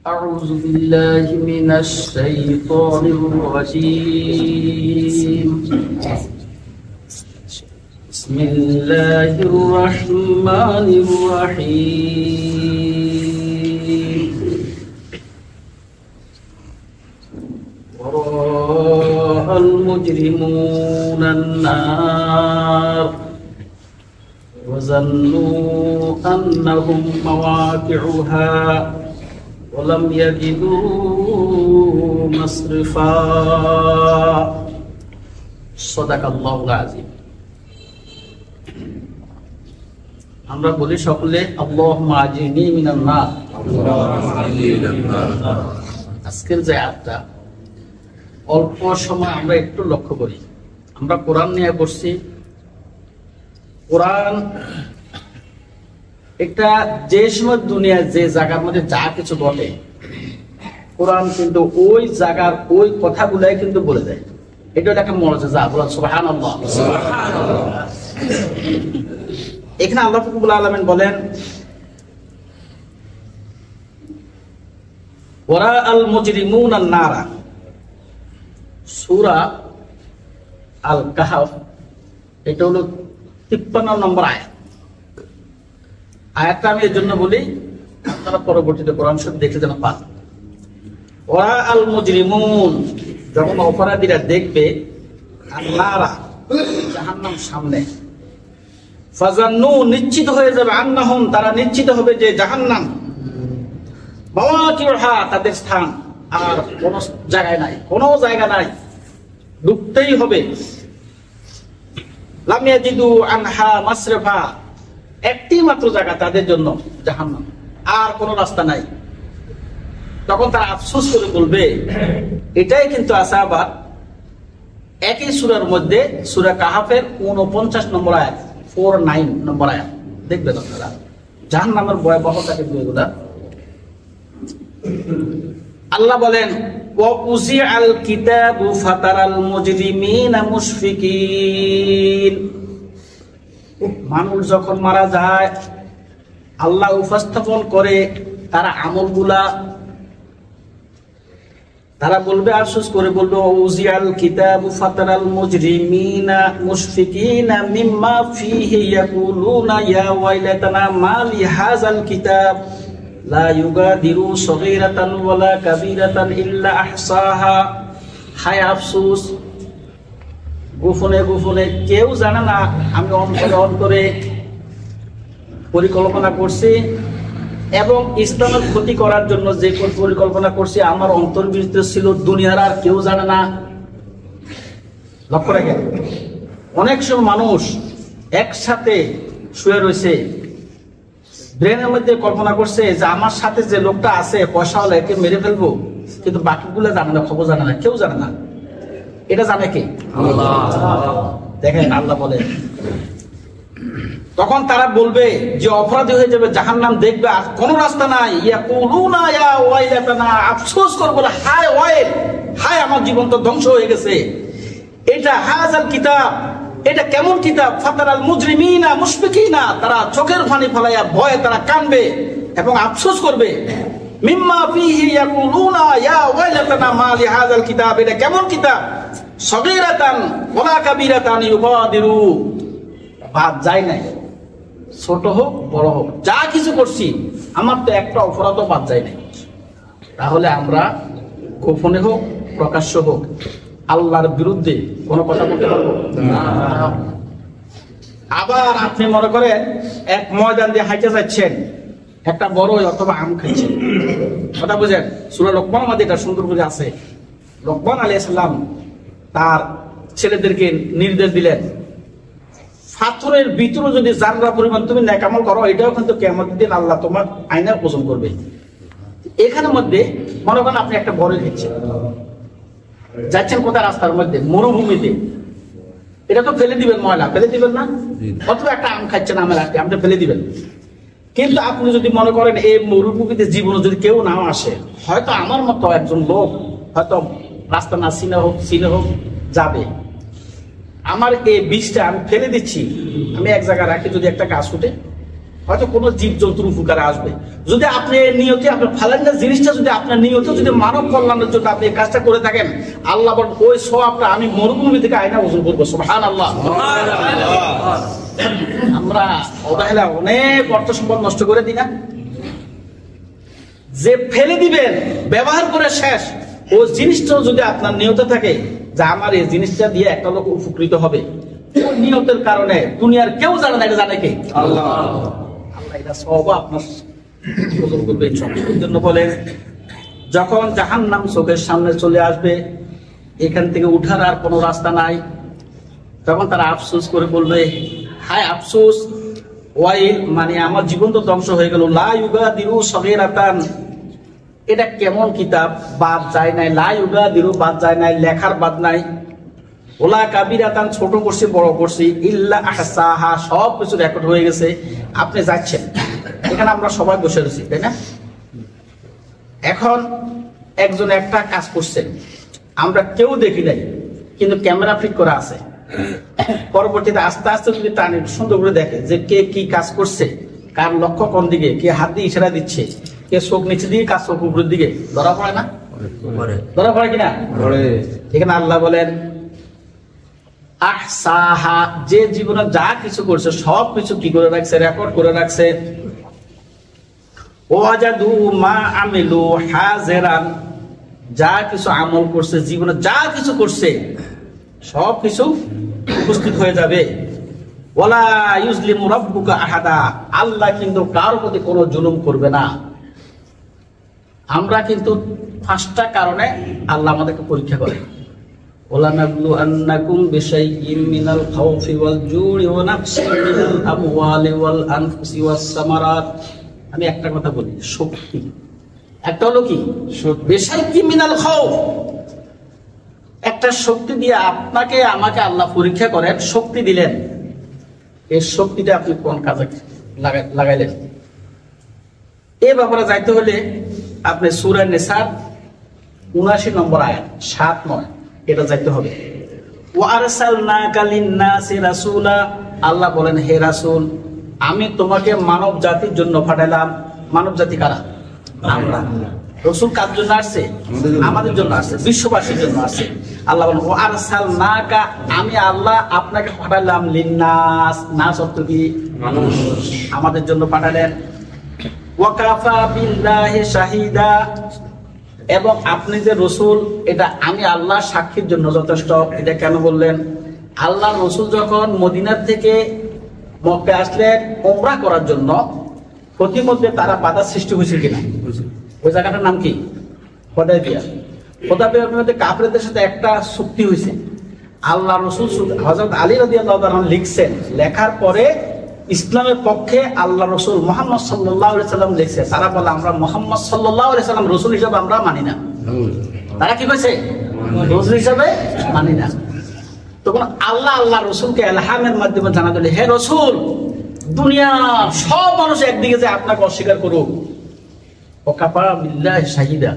أعوذ بالله من الشيطان الرجيم بسم الله الرحمن الرحيم وراء المجرمون النار وظنوا أنهم مواقعها ولم يجدوا مصرفا صدق الله العظيم। আমরা বলি সকলে আল্লাহুম্মা আজিরনি মিনান নার। আজকের যে আয়াতটা অল্প সময় আমরা একটু লক্ষ্য করি। আমরা কোরআন নিয়ে পড়ছি। কোরআন একটা যে সময় দুনিয়ার যে জায়গার মধ্যে যা কিছু ঘটে কোরআন কিন্তু ওই জায়গার ওই কথাগুলাই কিন্তু বলে দেয়। এটা একটা মুআজিজা, বলেন সুবহানাল্লাহ। এখানে আল্লাহ রাব্বুল আলামিন বলেন ওয়ারা আল মুজরিমুনা নারা, সূরা আল কাহফ, এটা হলো 53 নম্বর আয়াত। আয়াতটা আমি এর জন্য বলি আপনারা পরবর্তীতে কোরআন শরীফ দেখে যেন পান। ওরা আল মুজরিমুন, যখন অপরাধীরা দেখবে আল্লাহরা জাহান্নাম সামনে, ফাজান্নু, নিশ্চিত হয়ে যাবে, আন্নাহুম, তারা নিশ্চিত হবে যে জাহান্নাম, মাওয়াকিউহা, তাদের স্থান আর কোন জায়গায় নাই, কোন জায়গা নাই, ঢুকতেই হবে। লাম ইয়াজিদু আনহা মাসরাফা, একটি মাত্র জায়গা তাদের জন্য জাহান্নাম, আর কোন রাস্তা নাই। তখন তারা আফসোস করে বলবে, এটাই কিন্তু আছে আবার একই সূরার মধ্যে সূরা কাহফের 49 নম্বর আয়াত, 49 নম্বর আয়াত দেখবেন আপনারা। জাহান্নামের ভয়াবহতা কিন্তু এগুলা। আল্লাহ বলেন ওয়া উযিআল কিতাবু ফাতারাল মুজরিমিনা মুশফিকিন, মানুষ যখন মারা যায় আল্লাহ উপস্থাপন করে তারা আমলগুলা, তারা বলবে, আফসোস করে বলবে, উযিআল কিতাবু ফাতারাল মুজরিমিনা মুশফিকিনা মিম্মা ফীহি ইয়াকুলুনা ইয়া ওয়াইলাতানা মা লিহাযাল কিতাব লা ইউগাদিরু সগীরাতান ওয়ালা কাবীরাতান ইল্লা আহসাহা। হায় আফসোস, গোপনে গোপনে কেউ জানে না, আমি অন্তরে পরিকল্পনা করছি এবং ইসলামের ক্ষতি করার জন্য যে পরিকল্পনা করছি আমার অন্তর্বিহিত ছিল, দুনিয়ার আর কেউ জানে না। লক্ষ্য রাখেন, অনেক সময় মানুষ একসাথে শুয়ে রয়েছে, ব্রেনের মধ্যে কল্পনা করছে যে আমার সাথে যে লোকটা আছে পয়সা হলে একে মেরে ফেলবো, কিন্তু বাকিগুলো জানে না, খবর জানে না, কেউ জানে না। এটা জানে কে? আল্লাহ। দেখেন আল্লাহ বলে, তখন তারা বলবে যে অপরাধী হয়ে যাবে, জাহান্নাম দেখবে, আর কোন রাস্তা নাই। ইয়াকুলুনা ইয়া ওয়াইলাতানা, আফসোস করে বলে, হায় ওয়াইল, হায় আমার জীবন তো ধ্বংস হয়ে গেছে। এটা হাযাল কিতাব, এটা কেমন কিতাব, ফাতারাল মুজরিমিনা মুশফিকিনা, তারা চোখের পানি ফেলাইয়া ভয়ে তারা কাঁদবে এবং আফসোস করবে। মিম্মা ফীহি ইয়াকুলুনা ইয়া ওয়াইলাতানা মা লিহাযাল কিতাব, এটা কেমন কিতাব, সগীরাতান ওয়ালা কাবীরাতান ইউগাদিরু, বাদ যায় নাই, ছোট হোক বড় হোক, যা কিছু করছি আমার তো একটা অপরাধও বাদ যায় নাই। তাহলে আমরা গোপনে হোক প্রকাশ্য হোক আল্লাহর বিরুদ্ধে কোনো কথা বলতে পারবো না। আবার আপনি মনে করেন এক ময়দান দিয়ে হাইটে যাচ্ছেন, একটা বড় অথবা আম খাচ্ছেন, কথা বুঝেন। সূরা লোকমান মধ্যে এটা সুন্দর করে আছে। লোকমান আলাইহিস সালাম তার ছেলেদেরকে নির্দেশ দিলেন, পাথরের ভিতরে যদি জাররা পরিমাণ তুমি নেক আমল করো, এটাও কিন্তু কিয়ামতের দিন আল্লাহ তোমার আয়নার ওজন করবে। এখানের মধ্যে মনে করেন আপনি একটা বড় খাচ্ছেন, যাচ্ছেন কোথায়, রাস্তার মধ্যে মরুভূমিতে, এটা তো ফেলে দিবেন, ময়লা ফেলে দিবেন না? অথবা একটা আম খাচ্ছেন, আমের আটকে আমটা ফেলে দিবেন। কিন্তু আপনি যদি মনে করেন এই মরুভূমিতে জীবনে যদি কেউ না আসে, হয়তো আমার মতো একজন লোক হয়তো রাস্তা না চিনে হোক যাবে, আমার এই বীজটা আমি ফেলে দিচ্ছি, আমি এক জায়গায় রাখি, যদি একটা গাছ উঠে হয়তো কোনো জীবজন্তুর উপকারে আসবে। যদি আপনি নিয়তে আপনার ফালেন না জিনিসটা, যদি আপনার নিয়তে যদি মানব কল্যাণের জন্য আপনি এই কাজটা করে থাকেন, আল্লাহ বলেন ওই সওয়াবটা আমি মরুভূমি থেকে আয়না ওজন করবো। সুবহানাল্লাহ। আমরা অবহেলা অনেক অর্থ সম্পদ নষ্ট করে দিই না? যে ফেলে দিবেন ব্যবহার করে শেষ, ওই জিনিসটাও যদি আপনার নিয়তে থাকে যে আমার এই জিনিসটা দিয়ে একটা লোক উপকৃত হবে, ওই নিয়তের কারণে দুনিয়ার কেউ জানে না, এটা জানে কে? আল্লাহ। আল্লাহ এটা সব আপনার ওজন করবে। এই জন্য বলেন যখন জাহান্নাম চোখের সামনে চলে আসবে, এখান থেকে উঠার আর কোনো রাস্তা নাই, তখন তারা আফসোস করে বলবে হায় আফসোস, ওয়াইল মানে আমার জীবন তো ধ্বংস হয়ে গেল। লা ইউগাদিরু সগীরাতান, এটা কেমন কিতাব, বাদ যায় নাই। লা ইউগাদিরু বাদ যায় নাই, লেখার বাদ নাই। ওলা কাবিরাতান, ছোট করছি বড় করছি, ইল্লা আহসাহা, সব কিছু রেকর্ড হয়ে গেছে। আপনি যাচ্ছেন, এখানে আমরা সবাই বসে রয়েছি, তাই না? এখন একজন একটা কাজ করছেন, আমরা কেউ দেখি নাই, কিন্তু ক্যামেরা ফিট করা আছে। পরবর্তীতে আস্তে আস্তে যদি টানে সুন্দর করে দেখে যে কে কি কাজ করছে, কার লক্ষ্য কোন দিকে, কে হাত দিয়ে ইশারা দিচ্ছে, কে চোখ নিচে দিয়ে কাজ চোখ উপরের দিকে, ধরা পড়ে না? ধরা পড়ে কিনা? এখানে আল্লাহ বলেন আহসাহা, যে জীবনে যা কিছু করছে সব কিছু কি করে রাখছে, রেকর্ড করে রাখছে। ওয়াজাদু মা আমিলু হাজিরান, যা কিছু আমল করছে জীবনে যা কিছু করছে সব কিছু উপস্থিত হয়ে যাবে। ওয়ালা ইউজলিমু রাব্বুকা আহাদা, আল্লাহ কিন্তু কারো প্রতি কোনো জুলুম করবে না। আমরা কিন্তু পাঁচটা কারণে আল্লাহ আমাদেরকে পরীক্ষা করে। ওয়ালা নাবলু আন্নাকুম বিশাইইন মিনাল খাউফি ওয়াল জু'i ওয়া নাকসিন মিনাল আমওয়ালি ওয়াল আনফুসি ওয়াস সামারাত। আমি একটা কথা বলি, শক্তি একটা হলো কি, বিশাইইন মিনাল খাউফ, একটা শক্তি দিয়ে আপনাকে আমাকে আল্লাহ পরীক্ষা করেন, শক্তি দিলেন, এই শক্তিটা আপনি কোন কাজে লাগাইলেন। এই ব্যাপারে যাইতে হলে আপনি সূরা নিসার ৭৯ নম্বর আয়াত ৭-৯ এটা যাইতে হবে। ওয়া আরসালনাকা লিন-নাসি রাসূলা, আল্লাহ বলেন হে রাসূল আমি তোমাকে মানব জাতির জন্য পাঠালাম। মানব জাতি কারা? আমরা। রাসূল কার জন্য আসছে? আমাদের জন্য আসছে, বিশ্ববাসীর জন্য আসছে। আল্লাহ বলেন ওয়া আরসালনাকা, আমি আল্লাহ আপনাকে পাঠালাম লিন-নাস, নাস অর্থ কি? মানুষ, আমাদের জন্য পাঠালেন। ওয়া কাফা বিল্লাহি শাহিদা, এবং আপনি যে রসুল এটা আমি আল্লাহ সাক্ষীর জন্য যথেষ্ট। এটা কেন বললেন? আল্লাহ রসুল যখন মদিনার থেকে মক্কা আসলেন উমরা করার জন্য, প্রতিমধ্যে তারা বাধা সৃষ্টি হয়েছিল কিনা? ওই জায়গাটার নাম কি? হুদায়বিয়া। হুদায়বিয়ার মধ্যে কাফেরদের সাথে একটা চুক্তি হয়েছে। আল্লাহ রসুল হযরত আলী রাদিয়াল্লাহু তাআলা লিখছেন, লেখার পরে ইসলামের পক্ষে আল্লাহ রসুল মুহাম্মদ সাল্লাল্লাহু আলাইহি সাল্লাম লিখছে। তারা বলে আমরা মুহাম্মদ সাল্লাল্লাহু আলাইহি সাল্লাম রসুল হিসেবে আমরা মানি না। তারা কি কইছে? রসুল হিসেবে মানি না। তখন আল্লাহ রসুলকে ইলহামের মাধ্যমে জানা দিল, হে রসুল দুনিয়ার সব মানুষ একদিকে যে আপনাকে অস্বীকার করুক, ওয়াকাফা বিল্লাহি শাহিদা,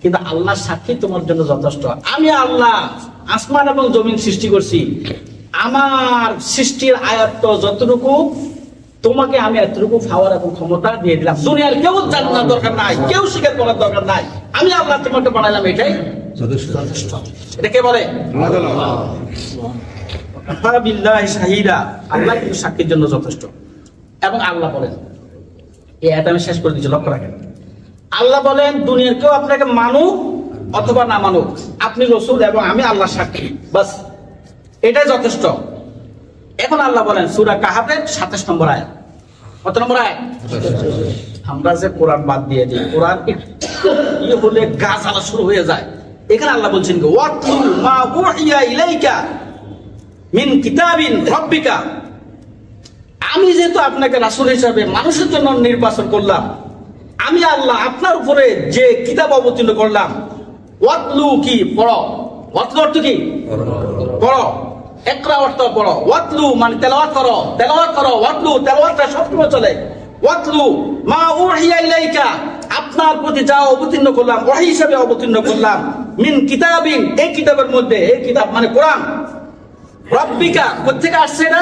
কিন্তু আল্লাহ সাক্ষী তোমার জন্য যথেষ্ট। আমি আল্লাহ আসমান এবং জমিন সৃষ্টি করছি, আমার সৃষ্টির আয়ত্ত যতটুকু তোমাকে আমি এতটুকু পাওয়ার এবং ক্ষমতা দিয়ে দিলাম। দুনিয়ার কেউ জানার দরকার নাই, কেউ স্বীকার করার দরকার নাই, আমি আল্লাহ তোমাকে বানাইলাম, এটাই যথেষ্ট। এটা কে বলে? আল্লাহ কিন্তু সাক্ষীর জন্য যথেষ্ট। এবং আল্লাহ বলেন, এই আয়াত আমি শেষ করে দিচ্ছি, লক্ষ্য রাখেন। আল্লাহ বলেন দুনিয়ার কেউ আপনাকে মানুক অথবা না মানুক, আপনি রসুল এবং আমি আল্লাহ সাক্ষী, বাস এটাই যথেষ্ট। এখন আল্লাহ বলেন সূরা কাহাফের ২৭ নম্বর আয়াত। কত নম্বর আয়াত? আমরা যে কোরআন বাদ দিয়ে দিই, কোরআন ইয়ে হলে গা জ্বালা শুরু হয়ে যায়। এখানে আল্লাহ বলছেন ওয়াতলু মা উহিয়া ইলাইকা মিন কিতাবিন রাব্বিকা, আমি যেহেতু আপনাকে রাসূল হিসেবে মানুষের জন্য নির্বাচন করলাম, আমি আল্লাহ আপনার উপরে যে কিতাব অবতীর্ণ করলাম, ওয়াতলু কি পড়ো, ওয়াতলু অর্থ কি? পড়ো। ইকরা অর্থ পড়ো, ওয়াতলু মানে তেলাওয়াত করো, তেলাওয়াত করো, ওয়াতলু তেলাওয়াতটা সবসময় চলে। ওয়াতলু মা উহিয়া ইলাইকা, আপনার প্রতি যা অবতীর্ণ করলাম, ওহী হিসেবে অবতীর্ণ করলাম, মিন কিতাবিন, এই কিতাবের মধ্যে, এই কিতাব মানে কোরআন, রাব্বিকা কোথা থেকে আসছে? না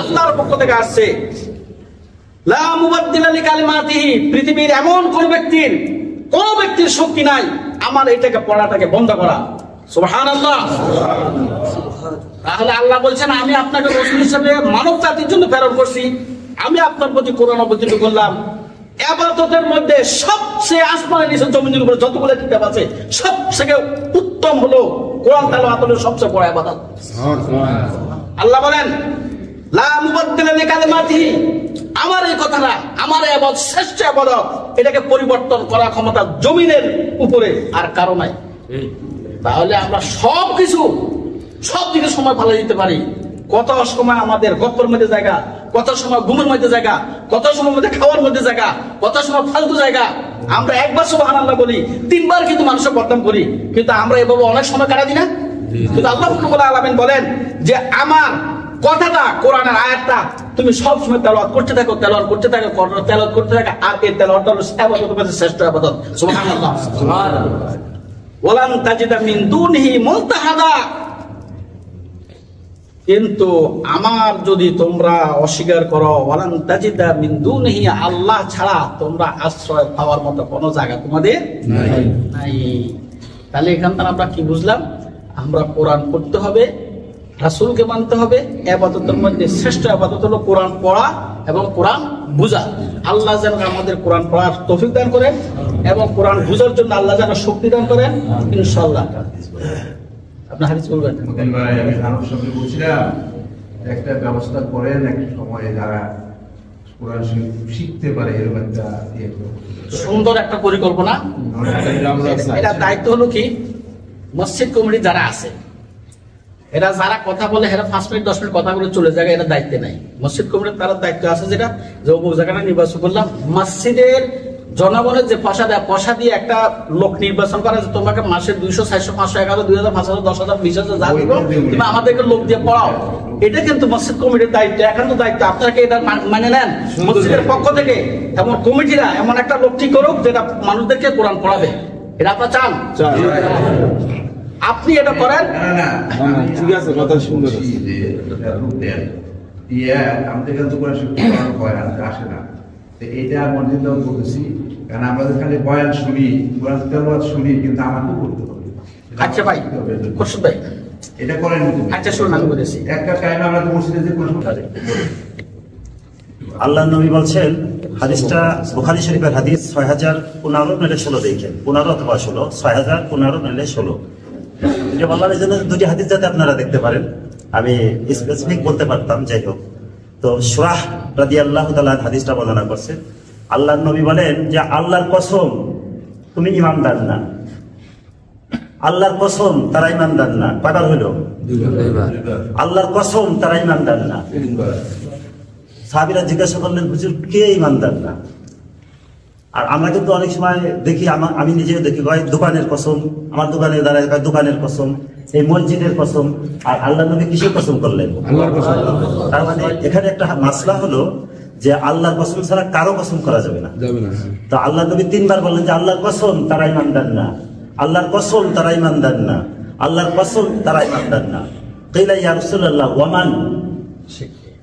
আল্লাহর পক্ষ থেকে আসছে। লা মুবাদদিলা লিকালিমাতিহি, পৃথিবীর এমন কোন ব্যক্তির শক্তি নাই আমার এটাকে পড়াটাকে বন্ধ করা। সুবহানাল্লাহ। তাহলে আল্লাহ বলছেন আমি আপনাকে রাসূল হিসেবে মানব জাতির জন্য প্রেরণ করছি, আমি আপনার প্রতি কোরআন অবতীর্ণ করলাম। ইবাদতের মধ্যে সবচেয়ে আসমানের নিচে জমিনের উপরে যতগুলো কিতাব আছে সবচেয়ে উত্তম হলো কোরআন তেলাওয়াত, হলো সবচেয়ে বড় ইবাদত। আল্লাহ বলেন লা মুবাদদিলা লিকালিমাতিহি, আমার এই কথাটা, আমার ইবাদত শ্রেষ্ঠ ইবাদত, এটাকে পরিবর্তন করার ক্ষমতা জমিনের উপরে আর কারো নাই। তাহলে আমরা সব দিকে সময় ফালা দিতে পারি। কত সময় আমাদের গপ্পর মধ্যে জায়গা, কত সময় ঘুমের মধ্যে জায়গা, কত সময় মধ্যে খাওয়ার মধ্যে জায়গা, কত সময় ফালতু জায়গা। আমরা একবার সুবহানাল্লাহ বলি, 3 বার কিন্তু মানুষের বদনাম করি, কিন্তু আমরা এভাবে অনেক সময় কাটা দিই না। কিন্তু আল্লাহ রাব্বুল আলামিন বলেন যে আমার কথাটা, কোরআনের আয়াতটা তুমি সব সময় তেলাওয়াত করতে থাকো, তেলাওয়াত করতে থাকো, তেলাওয়াত করতে থাকো, আর এই তেলাওয়াতটা হলো ইবাদতের মধ্যে শ্রেষ্ঠ ইবাদত। সুবহানাল্লাহ। সুবহানাল্লাহ। ওয়ালান তাজিদা মিন দুনিহি মুলতাহাদা, কিন্তু আমার যদি তোমরা অস্বীকার করো, ওয়ালান তাজিদা মিন দুনিহি, আল্লাহ ছাড়া তোমরা আশ্রয় পাওয়ার মতো কোনো জায়গা তোমাদের নাই। তাহলে এখান থেকে আমরা কি বুঝলাম? আমরা কোরআন পড়তে হবে, রাসূলকে মানতে হবে। ইবাদতের মধ্যে শ্রেষ্ঠ ইবাদত হলো কোরআন পড়া এবং কোরআন বুঝা। আল্লাহ যেন আমাদের কোরআন পড়ার তৌফিক দান করেন এবং কোরআন বুঝার জন্য আল্লাহ যেন শক্তি দান করেন ইনশাআল্লাহ। আপনি হাদিস বলবেন? আমি আরব সঙ্গে বলছিলাম একটা ব্যবস্থা করেন, একটা সময় যারা কোরআন শিখতে পারে এরকম একটা সুন্দর একটা পরিকল্পনা। এটা দায়িত্ব হলো কি, মসজিদ কমিটি যারা আছে এরা যারা কথা বলে এরা 5 মিনিট 10 মিনিট কথা বলে চলে যায়, এরা দায়িত্ব নাই। মসজিদ কমিটির তারা দায়িত্ব আছে যেটা যে অমুক জায়গাটা নির্বাচন করলাম, মসজিদের জনগণের যে পয়সা দেয়, পয়সা দিয়ে একটা লোক নির্বাচন করা, যে তোমাকে মাসে 200 400 500 1000 2000 5000 10000 20000 যা দিব তুমি আমাদেরকে লোক দিয়ে পড়াও। এটা কিন্তু মসজিদ কমিটির দায়িত্ব, একান্ত দায়িত্ব। আপনারা কি এটা মানে নেন? মসজিদের পক্ষ থেকে এমন কমিটিরা এমন একটা লোক ঠিক করুক যেটা মানুষদেরকে কোরআন পড়াবে। এটা আপনারা চান? আপনি এটা করেন? ঠিক আছে, কথা সুন্দর। আমাদের কাছে কোরআন শিক্ষা হয় আসে না, এইটা মসজিদ বলতেছি, কারণ আমরা খালি বয়ান শুনি, কোরআন তেলাওয়াত শুনি, কিন্তু আমাকে করতে হবে। আচ্ছা ভাই, খুরশিদ ভাই এটা করেন। আচ্ছা শুনুন, আমি বলেছি একটা টাইমে আমরা মসজিদে যে কোন আল্লাহ নবী বলছেন, হাদিসটা বুখারী শরীফের হাদিস 6015-16 দেখেন, 15 অথবা 16, 6015-16। এটা বললাম এই জন্য দুটি হাদিস যাতে আপনারা দেখতে পারেন, আমি স্পেসিফিক বলতে পারতাম, যাই হোক। তো সুরাহ রাদিয়াল্লাহু তাআলা হাদিসটা বর্ণনা করছে। আল্লাহর নবী বলেন যে আল্লাহর কসম তুমি ঈমানদার না, আল্লাহর কসম তারা ঈমানদার না। কয়বার হলো? আল্লাহর কসম তারা ঈমানদার না। সাহাবীরা জিজ্ঞাসা করলেন, হুজুর কে ঈমানদার না? আর আমরা কিন্তু অনেক সময় দেখি, আমি নিজেও দেখি, কয় দোকানের কসম, আমার দোকানে দাঁড়ায় কয় দোকানের কসম, এই মসজিদের কসম। আর আল্লাহ নবী কিসের কসম করলেন? আল্লাহর কসম। তার মানে এখানে একটা মাসলা হলো যে আল্লাহর কসম ছাড়া কারো কসম করা যাবে না। তো আল্লাহ নবী 3 বার বললেন যে আল্লাহর কসম তারা ঈমানদার না, আল্লাহর কসম তারা ঈমানদার না, আল্লাহর কসম তারা ঈমানদার না। কিলা ইয়া রাসূলুল্লাহ ওয়া মান?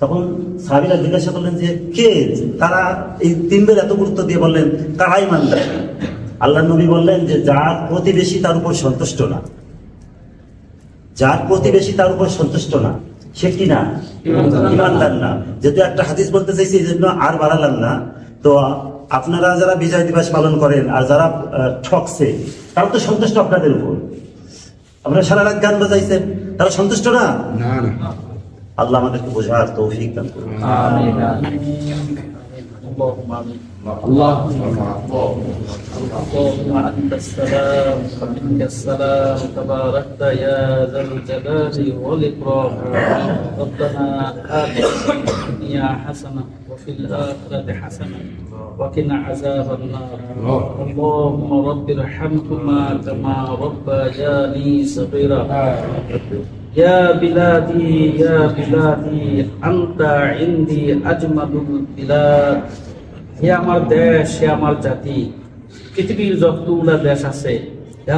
তখন সাহাবীরা জিজ্ঞাসা করলেন যে কে? তারা এই 3 বার এত গুরুত্ব দিয়ে বললেন তারা ঈমানদার। আল্লাহ নবী বললেন যে যার প্রতিবেশী তার উপর সন্তুষ্ট না, যার প্রতিবেশী তার উপর সন্তুষ্ট না, সে কি না? ঈমানদার না। যেহেতু একটা হাদিস বলতে চাইছি এই জন্য আর বাড়ালাম না। তো আপনারা যারা বিজয় দিবস পালন করেন আর যারা ঠকছে তারা তো সন্তুষ্ট আপনাদের উপর। আপনারা সারা রাত গান বাজাইছেন, তারা সন্তুষ্ট না? আল্লাহ আমাদেরকে বোঝার তৌফিক দান করুন। আমিন। اللهم آمين. اللهم أنت السلام ومنك السلام، تباركت يا ذا الجلال والإكرام. ربنا آتنا في الدنيا حسنة وفي الآخرة حسنة وقنا عذاب النار. اللهم رب ارحمهما كما ربياني صغيرا. يا بلادي يا بلادي أنت عندي أجمل البلاد. হে আমার দেশ, হে আমার জাতি, পৃথিবীর যতগুলা দেশ আছে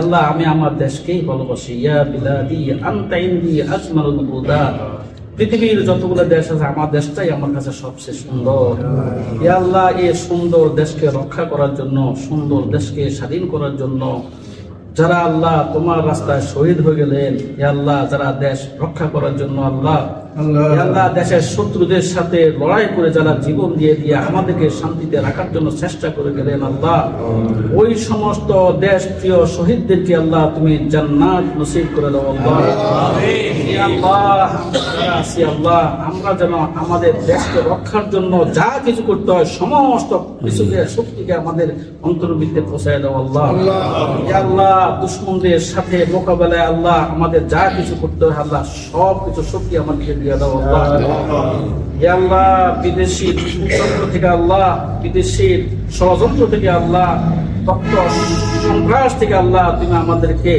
আল্লাহ আমি আমার দেশকেই ভালোবাসি। ইয়া বিলাদি আনতা ইনদি আজমালুল বুলদান। পৃথিবীর যতগুলো দেশ আছে আমার দেশটাই আমার কাছে সবচেয়ে সুন্দর। ইয়া আল্লাহ, এই সুন্দর দেশকে রক্ষা করার জন্য, সুন্দর দেশকে স্বাধীন করার জন্য যারা আল্লাহ তোমার রাস্তায় শহীদ হয়ে গেলেন, ইয়া আল্লাহ যারা দেশ রক্ষা করার জন্য আল্লাহ ইয়া আল্লাহ দেশের শত্রুদের সাথে লড়াই করে যারা জীবন দিয়ে দিয়ে আমাদেরকে শান্তিতে রাখার জন্য চেষ্টা করে গেলেন আল্লাহ, ওই সমস্ত দেশ প্রিয় শহীদদেরকে আল্লাহ তুমি জান্নাত নসিব করে দাও আল্লাহ। ইয়া আল্লাহ আল্লাহ আমরা যেন আমাদের দেশকে রক্ষার জন্য যা কিছু করতে হয় সমস্ত কিছুকে শক্তিকে আমাদের অন্তর্বৃত্তে পৌঁছায় দাও আল্লাহ। ইয়া আল্লাহ দুশমনদের সাথে মোকাবেলায় আল্লাহ আমাদের যা কিছু করতে হয় আল্লাহ সব কিছু শক্তি আমাদেরকে দিয়ে দাও আল্লাহ। ইয়া আল্লাহ বিদেশি ষড়যন্ত্র থেকে আল্লাহ, বিদেশি ষড়যন্ত্র থেকে আল্লাহ, তত্ত্ব সন্ত্রাস থেকে আল্লাহ তুমি আমাদেরকে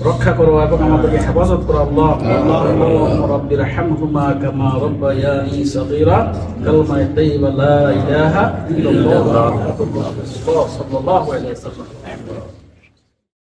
রক্ষা করো এবং আমাদেরকে হেফাজত করো আল্লাহ। আল্লাহুম্মা রাব্বির হামহুমা কামা রাব্বায়ানি সগীরা কালমা তাইয়্যিবা লা ইলাহা ইল্লাল্লাহ সাল্লাল্লাহু আলাইহি ওয়াসাল্লাম।